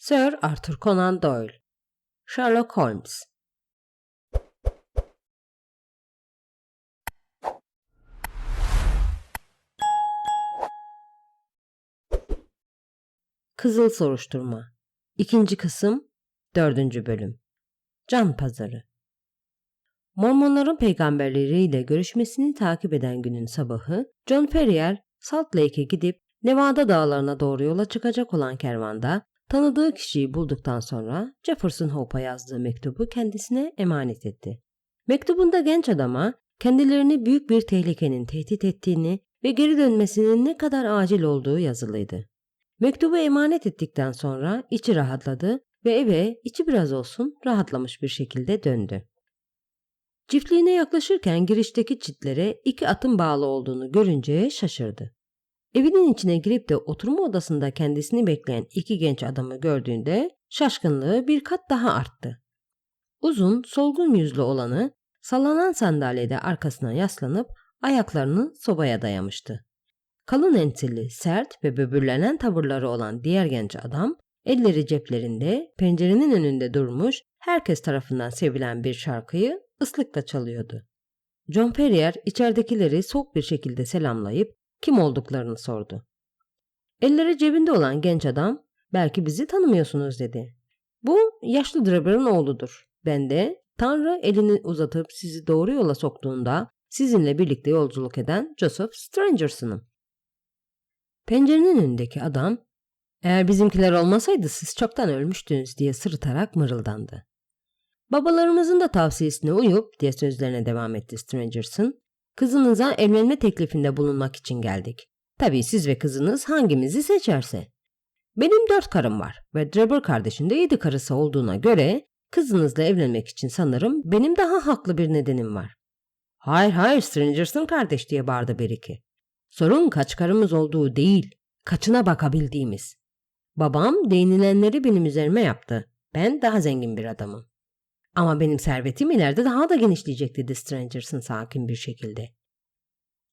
Sir Arthur Conan Doyle, Sherlock Holmes. Kızıl Soruşturma 2. Kısım 4. Bölüm. Can Pazarı. Mormonların peygamberleriyle görüşmesini takip eden günün sabahı, John Ferrier, Salt Lake'e gidip Nevada dağlarına doğru yola çıkacak olan kervanda tanıdığı kişiyi bulduktan sonra Jefferson Hope'a yazdığı mektubu kendisine emanet etti. Mektubunda genç adama kendilerini büyük bir tehlikenin tehdit ettiğini ve geri dönmesinin ne kadar acil olduğu yazılıydı. Mektubu emanet ettikten sonra içi rahatladı ve eve içi biraz olsun rahatlamış bir şekilde döndü. Çiftliğine yaklaşırken girişteki çitlere 2 atın bağlı olduğunu görünce şaşırdı. Evinin içine girip de oturma odasında kendisini bekleyen 2 genç adamı gördüğünde şaşkınlığı bir kat daha arttı. Uzun, solgun yüzlü olanı sallanan sandalyede arkasına yaslanıp ayaklarını sobaya dayamıştı. Kalın enselli, sert ve böbürlenen tavırları olan diğer genç adam, elleri ceplerinde, pencerenin önünde durmuş, herkes tarafından sevilen bir şarkıyı ıslıkla çalıyordu. John Ferrier içeridekileri soğuk bir şekilde selamlayıp kim olduklarını sordu. Elleri cebinde olan genç adam, "Belki bizi tanımıyorsunuz," dedi. "Bu yaşlı Drebber'ın oğludur. Ben de Tanrı elini uzatıp sizi doğru yola soktuğunda sizinle birlikte yolculuk eden Joseph Strangerson'ım." Pencerenin önündeki adam, "Eğer bizimkiler olmasaydı siz çoktan ölmüştünüz," diye sırıtarak mırıldandı. "Babalarımızın da tavsiyesine uyup," diye sözlerine devam etti Strangerson, "kızınıza evlenme teklifinde bulunmak için geldik. Tabii siz ve kızınız hangimizi seçerse. Benim 4 karım var ve Drebber kardeşin de 7 karısı olduğuna göre kızınızla evlenmek için sanırım benim daha haklı bir nedenim var." "Hayır hayır Strangerson kardeş," diye bağırdı Beriki. "Sorun kaç karımız olduğu değil, kaçına bakabildiğimiz. Babam değinilenleri benim üzerime yaptı. Ben daha zengin bir adamım. Ama benim servetim ileride daha da genişleyecek," dedi Strangerson sakin bir şekilde.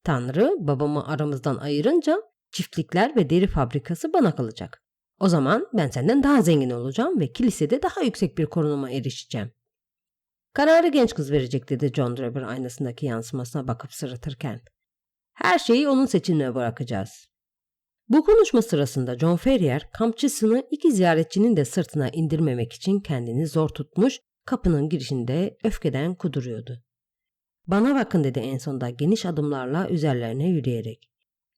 "Tanrı babamı aramızdan ayırınca çiftlikler ve deri fabrikası bana kalacak. O zaman ben senden daha zengin olacağım ve kilisede daha yüksek bir konuma erişeceğim." "Kararı genç kız verecek," dedi John Drebber aynasındaki yansımasına bakıp sırıtırken. "Her şeyi onun seçimine bırakacağız." Bu konuşma sırasında John Ferrier kamçısını 2 ziyaretçinin de sırtına indirmemek için kendini zor tutmuş, kapının girişinde öfkeden kuduruyordu. "Bana bakın," dedi en sonunda geniş adımlarla üzerlerine yürüyerek.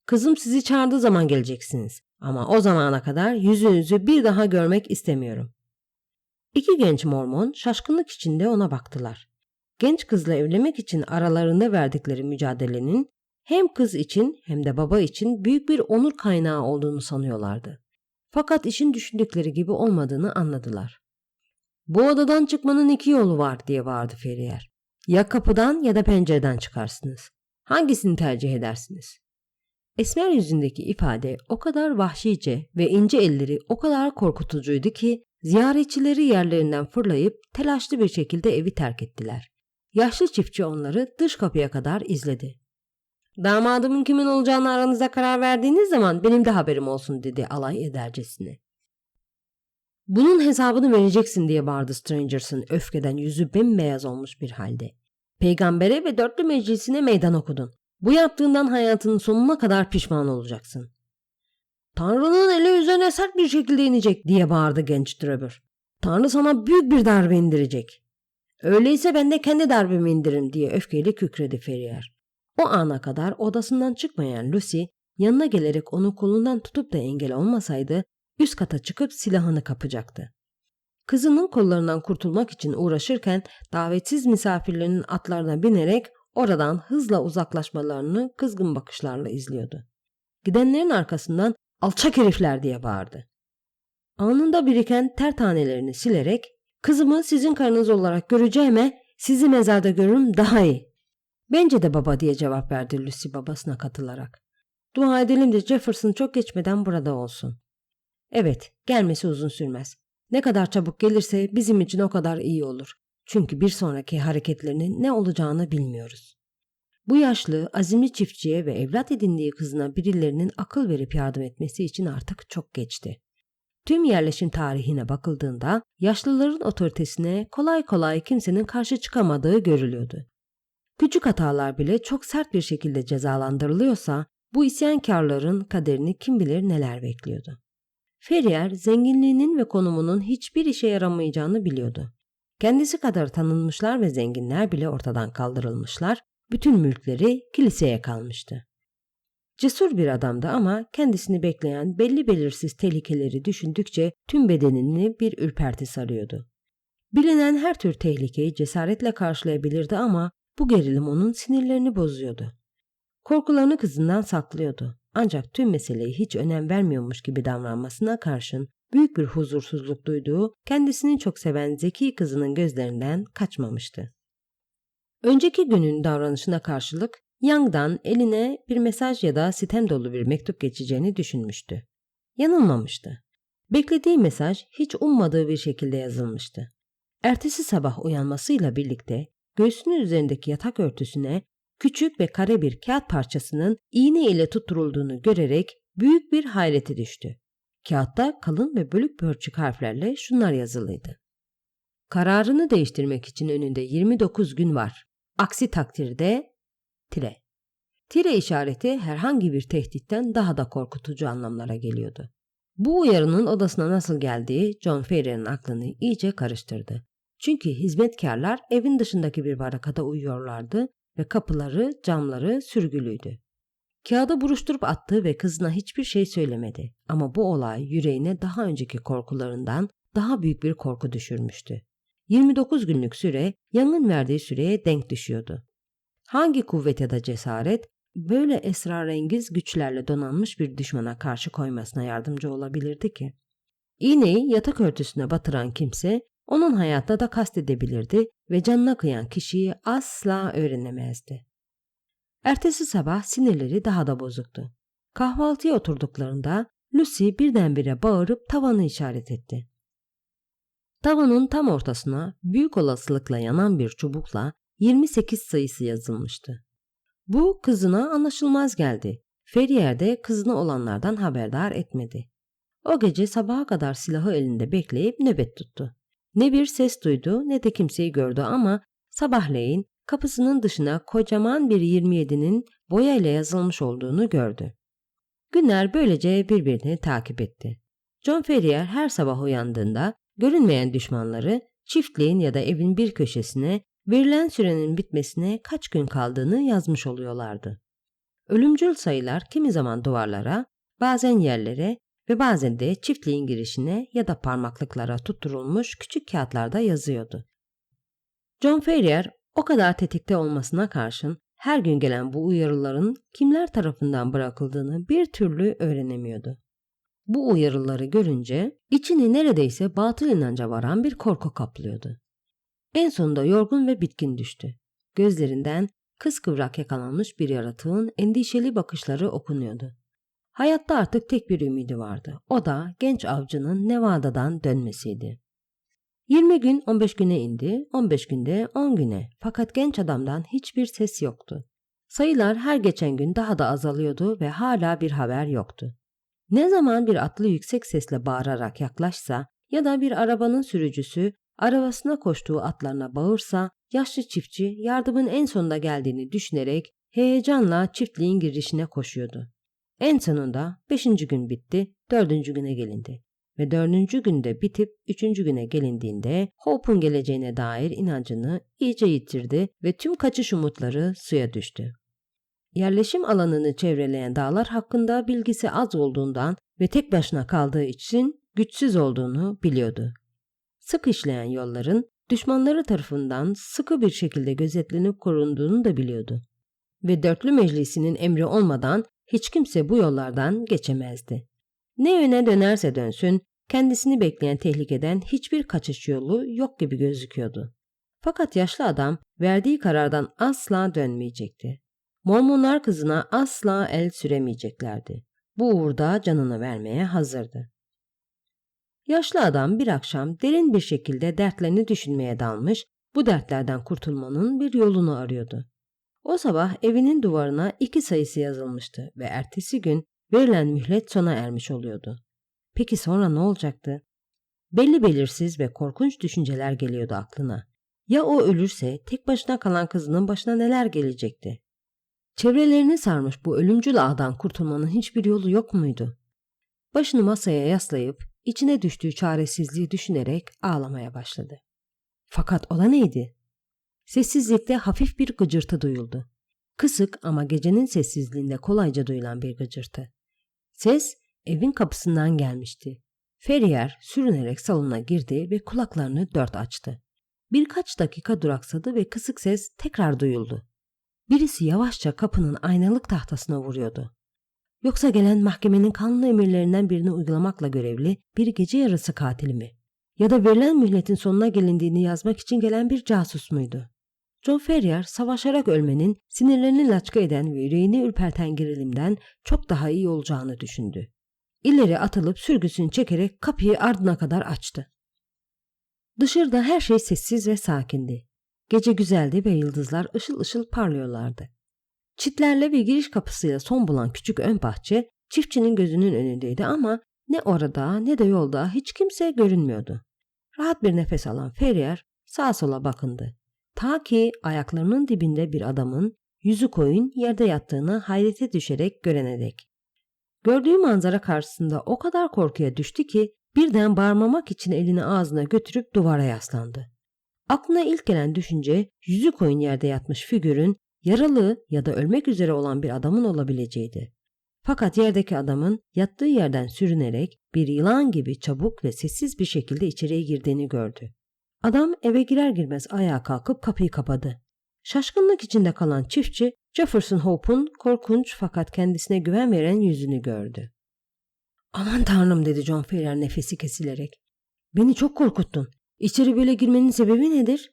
"Kızım sizi çağırdığı zaman geleceksiniz ama o zamana kadar yüzünüzü bir daha görmek istemiyorum." 2 genç Mormon şaşkınlık içinde ona baktılar. Genç kızla evlenmek için aralarında verdikleri mücadelenin hem kız için hem de baba için büyük bir onur kaynağı olduğunu sanıyorlardı. Fakat işin düşündükleri gibi olmadığını anladılar. "Bu odadan çıkmanın 2 yolu var," diye bağırdı Ferrier. "Ya kapıdan ya da pencereden çıkarsınız. Hangisini tercih edersiniz?" Esmer yüzündeki ifade o kadar vahşice ve ince elleri o kadar korkutucuydu ki ziyaretçileri yerlerinden fırlayıp telaşlı bir şekilde evi terk ettiler. Yaşlı çiftçi onları dış kapıya kadar izledi. "Damadımın kimin olacağını aranızda karar verdiğiniz zaman benim de haberim olsun," dedi alay edercesine. "Bunun hesabını vereceksin," diye bağırdı Strangerson öfkeden yüzü bembeyaz olmuş bir halde. "Peygambere ve 4'lü meclisine meydan okudun. Bu yaptığından hayatının sonuna kadar pişman olacaksın." "Tanrı'nın eli üzerine sert bir şekilde inecek," diye bağırdı genç Drebber. "Tanrı sana büyük bir darbe indirecek." "Öyleyse ben de kendi darbemi indiririm," diye öfkeyle kükredi Ferrier. O ana kadar odasından çıkmayan Lucy yanına gelerek onu kolundan tutup da engel olmasaydı üst kata çıkıp silahını kapacaktı. Kızının kollarından kurtulmak için uğraşırken davetsiz misafirlerinin atlarına binerek oradan hızla uzaklaşmalarını kızgın bakışlarla izliyordu. Gidenlerin arkasından "Alçak herifler!" diye bağırdı. Anında biriken ter tanelerini silerek "Kızımı sizin karınız olarak göreceğime sizi mezarda görürüm daha iyi." "Bence de baba," diye cevap verdi Lucy babasına katılarak. "Dua edelim de Jefferson çok geçmeden burada olsun." "Evet, gelmesi uzun sürmez. Ne kadar çabuk gelirse bizim için o kadar iyi olur. Çünkü bir sonraki hareketlerinin ne olacağını bilmiyoruz." Bu yaşlı, azimli çiftçiye ve evlat edindiği kızına birilerinin akıl verip yardım etmesi için artık çok geçti. Tüm yerleşim tarihine bakıldığında yaşlıların otoritesine kolay kolay kimsenin karşı çıkamadığı görülüyordu. Küçük hatalar bile çok sert bir şekilde cezalandırılıyorsa bu isyankarların kaderini kim bilir neler bekliyordu. Ferrier zenginliğinin ve konumunun hiçbir işe yaramayacağını biliyordu. Kendisi kadar tanınmışlar ve zenginler bile ortadan kaldırılmışlar, bütün mülkleri kiliseye kalmıştı. Cesur bir adamdı ama kendisini bekleyen belli belirsiz tehlikeleri düşündükçe tüm bedenini bir ürperti sarıyordu. Bilinen her tür tehlikeyi cesaretle karşılayabilirdi ama bu gerilim onun sinirlerini bozuyordu. Korkularını kızından saklıyordu. Ancak tüm meseleyi hiç önem vermiyormuş gibi davranmasına karşın büyük bir huzursuzluk duyduğu kendisini çok seven zeki kızının gözlerinden kaçmamıştı. Önceki günün davranışına karşılık Young'dan eline bir mesaj ya da sitem dolu bir mektup geçeceğini düşünmüştü. Yanılmamıştı. Beklediği mesaj hiç ummadığı bir şekilde yazılmıştı. Ertesi sabah uyanmasıyla birlikte göğsünün üzerindeki yatak örtüsüne küçük ve kare bir kağıt parçasının iğne ile tutturulduğunu görerek büyük bir hayrete düştü. Kağıtta kalın ve bölük pörçük harflerle şunlar yazılıydı. Kararını değiştirmek için önünde 29 gün var. Aksi takdirde tire. Tire işareti herhangi bir tehditten daha da korkutucu anlamlara geliyordu. Bu uyarının odasına nasıl geldiği John Ferrier'in aklını iyice karıştırdı. Çünkü hizmetkarlar evin dışındaki bir barakada uyuyorlardı ve kapıları, camları sürgülüydü. Kağıdı buruşturup attı ve kızına hiçbir şey söylemedi. Ama bu olay yüreğine daha önceki korkularından daha büyük bir korku düşürmüştü. 29 günlük süre Young'ın verdiği süreye denk düşüyordu. Hangi kuvvet ya da cesaret böyle esrarengiz güçlerle donanmış bir düşmana karşı koymasına yardımcı olabilirdi ki? İğneyi yatak örtüsüne batıran kimse onun hayatta da kastedebilirdi ve canına kıyan kişiyi asla öğrenemezdi. Ertesi sabah sinirleri daha da bozuktu. Kahvaltıya oturduklarında Lucy birdenbire bağırıp tavanı işaret etti. Tavanın tam ortasına büyük olasılıkla yanan bir çubukla 28 sayısı yazılmıştı. Bu kızına anlaşılmaz geldi. Ferrier de kızını olanlardan haberdar etmedi. O gece sabaha kadar silahı elinde bekleyip nöbet tuttu. Ne bir ses duydu ne de kimseyi gördü ama sabahleyin kapısının dışına kocaman bir 27'nin boyayla yazılmış olduğunu gördü. Günler böylece birbirini takip etti. John Ferrier her sabah uyandığında görünmeyen düşmanları çiftliğin ya da evin bir köşesine verilen sürenin bitmesine kaç gün kaldığını yazmış oluyorlardı. Ölümcül sayılar kimi zaman duvarlara, bazen yerlere ve bazen de çiftliğin girişine ya da parmaklıklara tutturulmuş küçük kağıtlarda yazıyordu. John Ferrier o kadar tetikte olmasına karşın her gün gelen bu uyarıların kimler tarafından bırakıldığını bir türlü öğrenemiyordu. Bu uyarıları görünce içini neredeyse batıl inanca varan bir korku kaplıyordu. En sonunda yorgun ve bitkin düştü. Gözlerinden kıskıvrak yakalanmış bir yaratığın endişeli bakışları okunuyordu. Hayatta artık tek bir ümidi vardı. O da genç avcının Nevada'dan dönmesiydi. 20 gün 15 güne indi, 15 günde 10 güne. Fakat genç adamdan hiçbir ses yoktu. Sayılar her geçen gün daha da azalıyordu ve hala bir haber yoktu. Ne zaman bir atlı yüksek sesle bağırarak yaklaşsa ya da bir arabanın sürücüsü arabasına koştuğu atlarına bağırsa, yaşlı çiftçi yardımın en sonunda geldiğini düşünerek heyecanla çiftliğin girişine koşuyordu. En sonunda 5. gün bitti, 4. güne gelindi ve 4. günde bitip 3. güne gelindiğinde Hope'un geleceğine dair inancını iyice yitirdi ve tüm kaçış umutları suya düştü. Yerleşim alanını çevreleyen dağlar hakkında bilgisi az olduğundan ve tek başına kaldığı için güçsüz olduğunu biliyordu. Sık işleyen yolların düşmanları tarafından sıkı bir şekilde gözetlenip korunduğunu da biliyordu. Ve dörtlü meclisinin emri olmadan hiç kimse bu yollardan geçemezdi. Ne yöne dönerse dönsün, kendisini bekleyen tehlikeden hiçbir kaçış yolu yok gibi gözüküyordu. Fakat yaşlı adam verdiği karardan asla dönmeyecekti. Mormonlar kızına asla el süremeyeceklerdi. Bu uğurda canını vermeye hazırdı. Yaşlı adam bir akşam derin bir şekilde dertlerini düşünmeye dalmış, bu dertlerden kurtulmanın bir yolunu arıyordu. O sabah evinin duvarına 2 sayısı yazılmıştı ve ertesi gün verilen mühlet sona ermiş oluyordu. Peki sonra ne olacaktı? Belli belirsiz ve korkunç düşünceler geliyordu aklına. Ya o ölürse tek başına kalan kızının başına neler gelecekti? Çevrelerini sarmış bu ölümcül ağdan kurtulmanın hiçbir yolu yok muydu? Başını masaya yaslayıp içine düştüğü çaresizliği düşünerek ağlamaya başladı. Fakat o da neydi? Sessizlikte hafif bir gıcırtı duyuldu. Kısık ama gecenin sessizliğinde kolayca duyulan bir gıcırtı. Ses evin kapısından gelmişti. Ferrier sürünerek salona girdi ve kulaklarını dört açtı. Birkaç dakika duraksadı ve kısık ses tekrar duyuldu. Birisi yavaşça kapının aynalık tahtasına vuruyordu. Yoksa gelen mahkemenin kanun emirlerinden birini uygulamakla görevli bir gece yarısı katili mi? Ya da verilen mühletin sonuna gelindiğini yazmak için gelen bir casus muydu? John Ferrier savaşarak ölmenin sinirlerini laçka eden ve yüreğini ürperten gerilimden çok daha iyi olacağını düşündü. İleri atılıp sürgüsünü çekerek kapıyı ardına kadar açtı. Dışarıda her şey sessiz ve sakindi. Gece güzeldi ve yıldızlar ışıl ışıl parlıyorlardı. Çitlerle ve giriş kapısıyla son bulan küçük ön bahçe çiftçinin gözünün önündeydi ama ne orada ne de yolda hiç kimse görünmüyordu. Rahat bir nefes alan Ferrier sağa sola bakındı. Ta ki ayaklarının dibinde bir adamın yüzü koyun yerde yattığını hayrete düşerek görene dek. Gördüğü manzara karşısında o kadar korkuya düştü ki birden bağırmamak için elini ağzına götürüp duvara yaslandı. Aklına ilk gelen düşünce yüzü koyun yerde yatmış figürün yaralı ya da ölmek üzere olan bir adamın olabileceğiydi. Fakat yerdeki adamın yattığı yerden sürünerek bir yılan gibi çabuk ve sessiz bir şekilde içeriye girdiğini gördü. Adam eve girer girmez ayağa kalkıp kapıyı kapadı. Şaşkınlık içinde kalan çiftçi Jefferson Hope'un korkunç fakat kendisine güven veren yüzünü gördü. "Aman Tanrım," dedi John Ferrier nefesi kesilerek. "Beni çok korkuttun. İçeri böyle girmenin sebebi nedir?"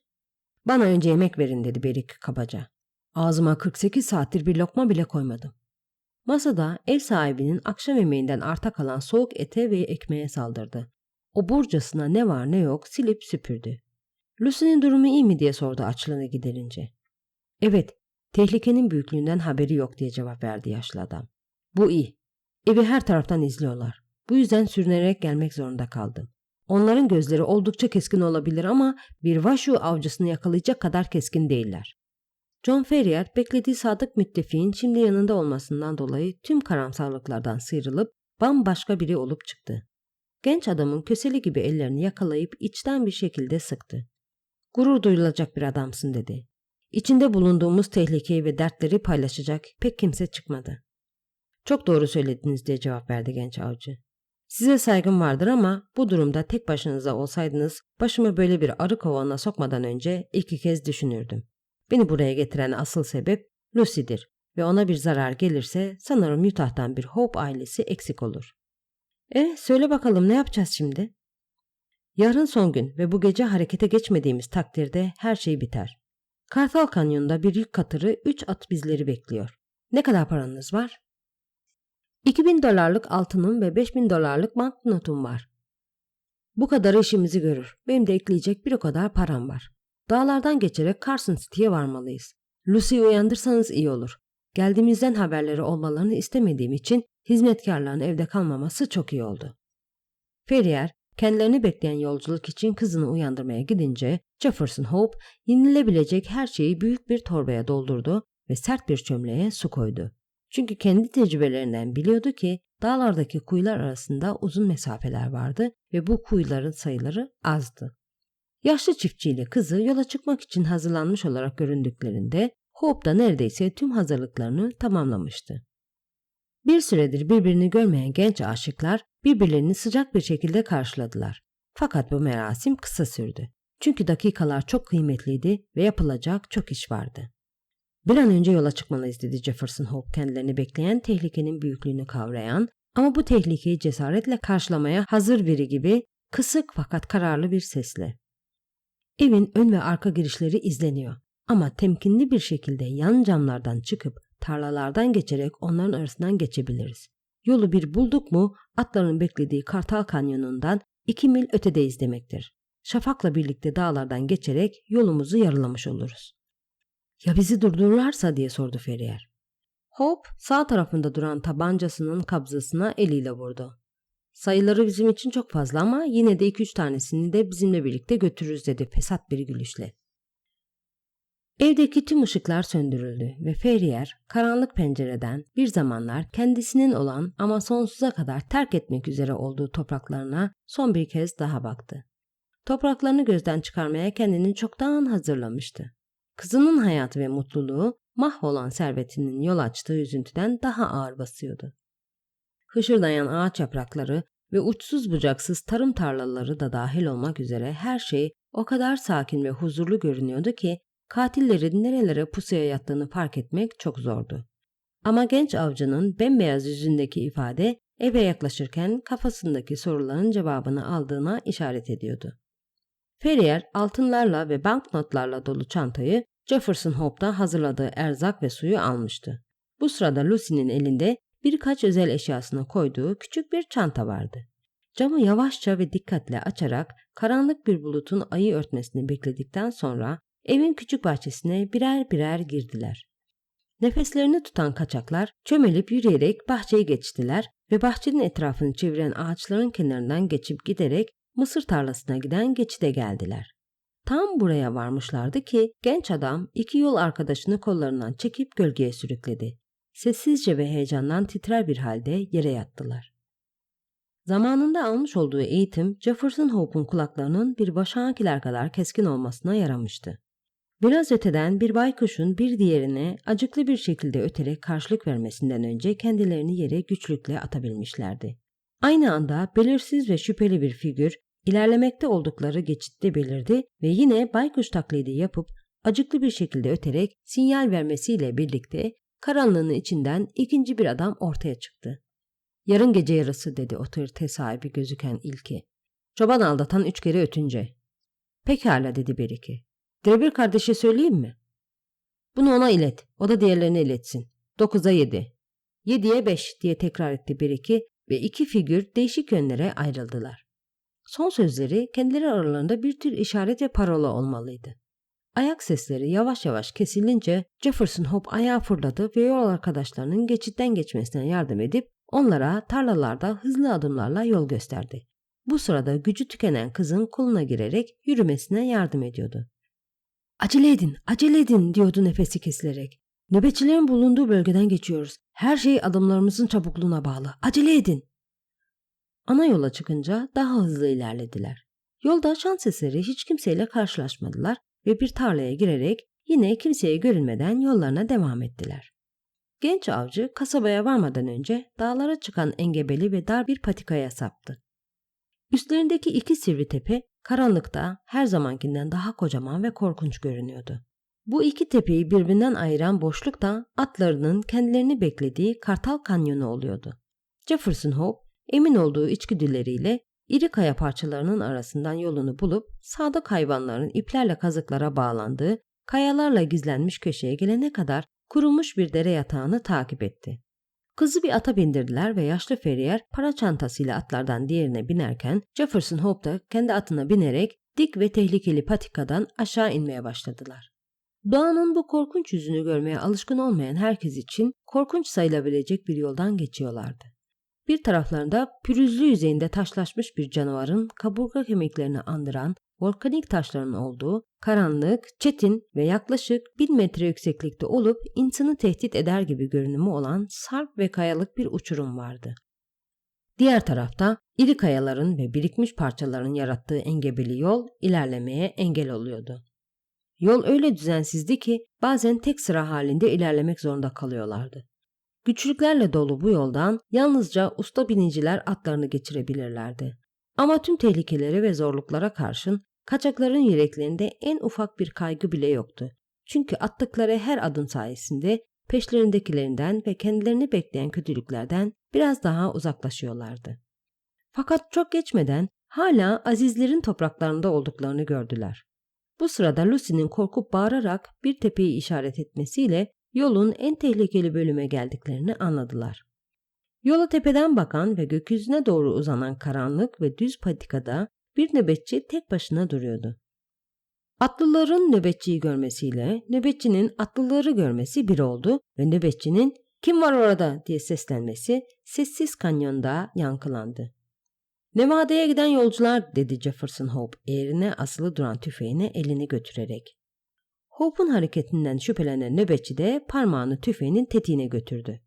"Bana önce yemek verin," dedi Berik kabaca. "Ağzıma 48 saattir bir lokma bile koymadım." Masada ev sahibinin akşam yemeğinden arta kalan soğuk ete ve ekmeğe saldırdı. Oburcasına ne var ne yok silip süpürdü. "Lucy'nin durumu iyi mi?" diye sordu açlığını giderince. "Evet, tehlikenin büyüklüğünden haberi yok," diye cevap verdi yaşlı adam. "Bu iyi. Evi her taraftan izliyorlar. Bu yüzden sürünerek gelmek zorunda kaldım. Onların gözleri oldukça keskin olabilir ama bir Washoe avcısını yakalayacak kadar keskin değiller." John Ferrier beklediği sadık müttefiğin şimdi yanında olmasından dolayı tüm karamsarlıklardan sıyrılıp bambaşka biri olup çıktı. Genç adamın köseli gibi ellerini yakalayıp içten bir şekilde sıktı. "Gurur duyulacak bir adamsın," dedi. "İçinde bulunduğumuz tehlikeyi ve dertleri paylaşacak pek kimse çıkmadı." "Çok doğru söylediniz," diye cevap verdi genç avcı. "Size saygım vardır ama bu durumda tek başınıza olsaydınız başımı böyle bir arı kovanına sokmadan önce 2 kez düşünürdüm. Beni buraya getiren asıl sebep Lucy'dir ve ona bir zarar gelirse sanırım Utah'tan bir Hope ailesi eksik olur." Söyle bakalım, ne yapacağız şimdi?" "Yarın son gün ve bu gece harekete geçmediğimiz takdirde her şey biter. Kartal Kanyonu'nda bir yük katırı 3 at bizleri bekliyor. Ne kadar paranız var?" $2000 altınım ve $5000 banknotum var." "Bu kadar işimizi görür. Benim de ekleyecek bir o kadar param var. Dağlardan geçerek Carson City'ye varmalıyız. Lucy'yi uyandırsanız iyi olur. Geldiğimizden haberleri olmalarını istemediğim için hizmetkarların evde kalmaması çok iyi oldu." Ferrier kendilerini bekleyen yolculuk için kızını uyandırmaya gidince Jefferson Hope yenilebilecek her şeyi büyük bir torbaya doldurdu ve sert bir çömleğe su koydu. Çünkü kendi tecrübelerinden biliyordu ki dağlardaki kuyular arasında uzun mesafeler vardı ve bu kuyuların sayıları azdı. Yaşlı çiftçiyle kızı yola çıkmak için hazırlanmış olarak göründüklerinde Hope da neredeyse tüm hazırlıklarını tamamlamıştı. Bir süredir birbirini görmeyen genç aşıklar birbirlerini sıcak bir şekilde karşıladılar. Fakat bu merasim kısa sürdü. Çünkü dakikalar çok kıymetliydi ve yapılacak çok iş vardı. "Bir an önce yola çıkmalıyız," dedi Jefferson Hope kendilerini bekleyen tehlikenin büyüklüğünü kavrayan ama bu tehlikeyi cesaretle karşılamaya hazır biri gibi kısık fakat kararlı bir sesle. "Evin ön ve arka girişleri izleniyor ama temkinli bir şekilde yan camlardan çıkıp tarlalardan geçerek onların arasından geçebiliriz. Yolu bir bulduk mu atların beklediği Kartal Kanyonu'ndan 2 mil ötedeyiz demektir. Şafakla birlikte dağlardan geçerek yolumuzu yarılamış oluruz." "Ya bizi durdururlarsa?" diye sordu Ferrier. Hope sağ tarafında duran tabancasının kabzasına eliyle vurdu. Sayıları bizim için çok fazla ama yine de 2-3 tanesini de bizimle birlikte götürürüz dedi fesat bir gülüşle. Evdeki tüm ışıklar söndürüldü ve Ferrier karanlık pencereden bir zamanlar kendisinin olan ama sonsuza kadar terk etmek üzere olduğu topraklarına son bir kez daha baktı. Topraklarını gözden çıkarmaya kendini çoktan hazırlamıştı. Kızının hayatı ve mutluluğu mahvolan servetinin yol açtığı üzüntüden daha ağır basıyordu. Hışırdayan ağaç yaprakları ve uçsuz bucaksız tarım tarlaları da dahil olmak üzere her şey o kadar sakin ve huzurlu görünüyordu ki katillerin nerelere pusuya yattığını fark etmek çok zordu. Ama genç avcının bembeyaz yüzündeki ifade eve yaklaşırken kafasındaki soruların cevabını aldığına işaret ediyordu. Ferrier altınlarla ve banknotlarla dolu çantayı Jefferson Hope'da hazırladığı erzak ve suyu almıştı. Bu sırada Lucy'nin elinde birkaç özel eşyasını koyduğu küçük bir çanta vardı. Camı yavaşça ve dikkatle açarak karanlık bir bulutun ayı örtmesini bekledikten sonra evin küçük bahçesine birer birer girdiler. Nefeslerini tutan kaçaklar çömelip yürüyerek bahçeyi geçtiler ve bahçenin etrafını çeviren ağaçların kenarından geçip giderek mısır tarlasına giden geçide geldiler. Tam buraya varmışlardı ki genç adam 2 yol arkadaşını kollarından çekip gölgeye sürükledi. Sessizce ve heyecandan titrer bir halde yere yattılar. Zamanında almış olduğu eğitim Jefferson Hope'un kulaklarının bir başağınkiler kadar keskin olmasına yaramıştı. Biraz öteden bir baykuşun bir diğerine acıklı bir şekilde öterek karşılık vermesinden önce kendilerini yere güçlükle atabilmişlerdi. Aynı anda belirsiz ve şüpheli bir figür ilerlemekte oldukları geçitte belirdi ve yine baykuş taklidi yapıp acıklı bir şekilde öterek sinyal vermesiyle birlikte karanlığın içinden ikinci bir adam ortaya çıktı. "Yarın gece yarısı," dedi otorite sahibi gözüken ilki. "Çoban aldatan 3 kere ötünce." "Pekala," dedi Beriki. "Drebir kardeşe söyleyeyim mi?" "Bunu ona ilet, o da diğerlerine iletsin. 9'a 7. 7'ye 5 diye tekrar etti Beriki ve 2 figür değişik yönlere ayrıldılar. Son sözleri kendileri aralarında bir tür işaret ve parola olmalıydı. Ayak sesleri yavaş yavaş kesilince Jefferson Hope ayağa fırladı ve yol arkadaşlarının geçitten geçmesine yardım edip onlara tarlalarda hızlı adımlarla yol gösterdi. Bu sırada gücü tükenen kızın koluna girerek yürümesine yardım ediyordu. "Acele edin, acele edin," diyordu nefesi kesilerek. "Nöbetçilerin bulunduğu bölgeden geçiyoruz. Her şey adımlarımızın çabukluğuna bağlı. Acele edin." Ana yola çıkınca daha hızlı ilerlediler. Yolda şans eseri hiç kimseyle karşılaşmadılar ve bir tarlaya girerek yine kimseye görünmeden yollarına devam ettiler. Genç avcı kasabaya varmadan önce dağlara çıkan engebeli ve dar bir patikaya saptı. Üstlerindeki 2 sivri tepe karanlıkta her zamankinden daha kocaman ve korkunç görünüyordu. Bu 2 tepeyi birbirinden ayıran boşluk da atlarının kendilerini beklediği Kartal Kanyonu oluyordu. Jefferson Hope emin olduğu içgüdüleriyle iri kaya parçalarının arasından yolunu bulup sadık hayvanların iplerle kazıklara bağlandığı kayalarla gizlenmiş köşeye gelene kadar kurumuş bir dere yatağını takip etti. Kızı bir ata bindirdiler ve yaşlı Ferrier para çantasıyla atlardan diğerine binerken Jefferson Hope da kendi atına binerek dik ve tehlikeli patikadan aşağı inmeye başladılar. Doğanın bu korkunç yüzünü görmeye alışkın olmayan herkes için korkunç sayılabilecek bir yoldan geçiyorlardı. Bir taraflarında pürüzlü yüzeyinde taşlaşmış bir canavarın kaburga kemiklerini andıran volkanik taşların olduğu karanlık, çetin ve yaklaşık 1000 metre yükseklikte olup insanı tehdit eder gibi görünümü olan sarp ve kayalık bir uçurum vardı. Diğer tarafta iri kayaların ve birikmiş parçaların yarattığı engebeli yol ilerlemeye engel oluyordu. Yol öyle düzensizdi ki bazen tek sıra halinde ilerlemek zorunda kalıyorlardı. Güçlüklerle dolu bu yoldan yalnızca usta biniciler atlarını geçirebilirlerdi. Ama tüm tehlikelere ve zorluklara karşın kaçakların yüreklerinde en ufak bir kaygı bile yoktu. Çünkü attıkları her adım sayesinde peşlerindekilerinden ve kendilerini bekleyen kötülüklerden biraz daha uzaklaşıyorlardı. Fakat çok geçmeden hala azizlerin topraklarında olduklarını gördüler. Bu sırada Lucy'nin korkup bağırarak bir tepeyi işaret etmesiyle yolun en tehlikeli bölüme geldiklerini anladılar. Yola tepeden bakan ve gökyüzüne doğru uzanan karanlık ve düz patikada bir nöbetçi tek başına duruyordu. Atlıların nöbetçiyi görmesiyle nöbetçinin atlıları görmesi bir oldu ve nöbetçinin "Kim var orada?" diye seslenmesi sessiz kanyonda yankılandı. Nevada'ya giden yolcular, dedi Jefferson Hope eğrine asılı duran tüfeğine elini götürerek. Hope'un hareketinden şüphelenen nöbetçi de parmağını tüfeğinin tetiğine götürdü.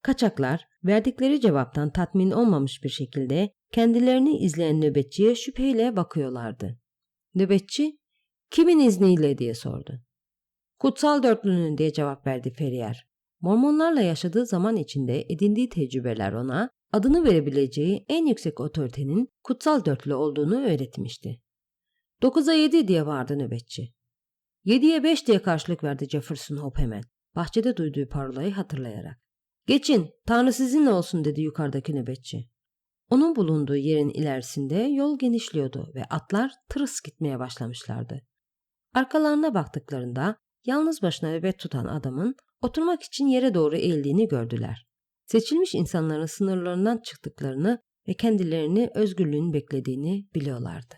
Kaçaklar verdikleri cevaptan tatmin olmamış bir şekilde kendilerini izleyen nöbetçiye şüpheyle bakıyorlardı. Nöbetçi, "Kimin izniyle?" diye sordu. "Kutsal Dörtlü'nün," diye cevap verdi Ferrier. Mormonlarla yaşadığı zaman içinde edindiği tecrübeler ona adını verebileceği en yüksek otoritenin Kutsal Dörtlü olduğunu öğretmişti. "9'a 7 diye bağırdı nöbetçi. "7'ye 5 diye karşılık verdi Jefferson Hope hemen, bahçede duyduğu parolayı hatırlayarak. "Geçin, Tanrı sizinle olsun," dedi yukarıdaki nöbetçi. Onun bulunduğu yerin ilerisinde yol genişliyordu ve atlar tırıs gitmeye başlamışlardı. Arkalarına baktıklarında yalnız başına nöbet tutan adamın oturmak için yere doğru eğildiğini gördüler. Seçilmiş insanların sınırlarından çıktıklarını ve kendilerini özgürlüğün beklediğini biliyorlardı.